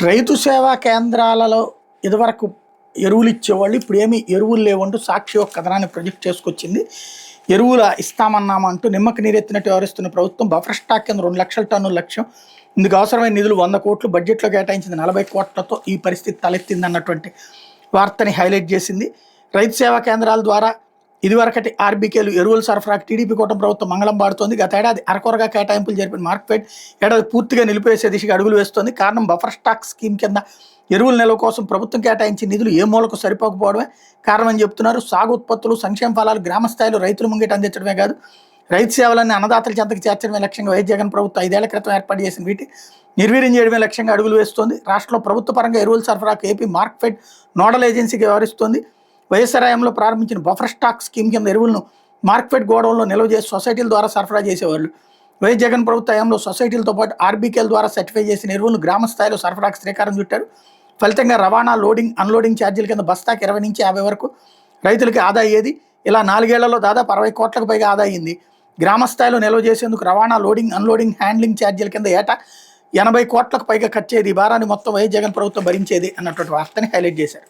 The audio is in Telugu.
రైతు సేవా కేంద్రాలలో ఇదివరకు ఎరువులు ఇచ్చేవాళ్ళు ఇప్పుడు ఏమి ఎరువులు లేవంటూ సాక్షి ఒక కథనాన్ని ప్రొజెక్ట్ చేసుకొచ్చింది. ఎరువుల ఇస్తామన్నామంటూ నిమ్మకి నీరెత్తినట్టు వ్యవహరిస్తున్న ప్రభుత్వం బఫర్ స్టాక్ కింద 2 లక్షల టన్నుల లక్ష్యం, ఇందుకు అవసరమైన నిధులు 100 కోట్లు, బడ్జెట్లో కేటాయించింది 40 కోట్లతో ఈ పరిస్థితి తలెత్తిందన్నటువంటి వార్తని హైలైట్ చేసింది. రైతు సేవా కేంద్రాల ద్వారా ఇదివరకటి ఆర్బీకేలు ఎరువుల సరఫరాకు టీడీపీ కూటమి ప్రభుత్వం మంగళం పాడుతోంది. గత ఏడాది అరకొరగా కేటాయింపులు జరిపిన మార్కెట్ ఏడాది పూర్తిగా నిలిపేసే దిశగా అడుగులు వేస్తోంది. కారణం బఫర్ స్టాక్ స్కీమ్ కింద ఎరువుల నిల్వ కోసం ప్రభుత్వం కేటాయించిన నిధులు ఏ మూలకు సరిపోకపోవడమే కారణమని చెప్తున్నారు. సాగు ఉత్పత్తులు, సంక్షేమ ఫలాలు గ్రామ స్థాయిలో రైతుల ముంగిట అందించడమే కాదు, రైతు సేవలన్నీ అన్నదాతల చెంతకు చేర్చడమే లక్ష్యంగా వైఎస్ జగన్ ప్రభుత్వం 5 ఏళ్ల క్రితం ఏర్పాటు చేసిన వీటి నిర్వీర్యం చేయడమే లక్ష్యంగా అడుగులు వేస్తోంది. రాష్ట్రంలో ప్రభుత్వ పరంగా ఎరువుల సరఫరాకు ఏపీ మార్కెట్ నోడల్ ఏజెన్సీగా వ్యవహరిస్తోంది. వైఎస్ఆర్ హయాంలో ప్రారంభించిన బఫర్ స్టాక్ స్కీమ్ కింద ఎరువులను మార్కెట్ గోడౌన్లో నిల్వ చేసి సొసైటీల ద్వారా సరఫరా చేసేవాళ్ళు. వైఎస్ జగన్ ప్రభుత్వ హయాంలో సొసైటీలతో పాటు ఆర్బీకేల ద్వారా సర్టిఫై చేసిన ఎరువులను గ్రామ స్థాయిలో సరఫరాకు శ్రీకారం చుట్టారు. ఫలితంగా రవాణా, లోడింగ్, అన్లోడింగ్ ఛార్జీల కింద బస్తాకి 20 నుంచి 50 వరకు రైతులకి ఆదా అయ్యేది. ఇలా 4 ఏళ్లలో దాదాపు 60 కోట్లకు పైగా ఆదా అయింది. గ్రామ స్థాయిలో నిల్వ చేసేందుకు రవాణా, లోడింగ్, అన్లోడింగ్, హ్యాండ్లింగ్ ఛార్జీల కింద ఏటా 80 కోట్లకు పైగా ఖర్చేది. ఈ భారాన్ని మొత్తం వైఎస్ జగన్ ప్రభుత్వం భరించేది అన్నటువంటి వార్తని హైలైట్ చేశారు.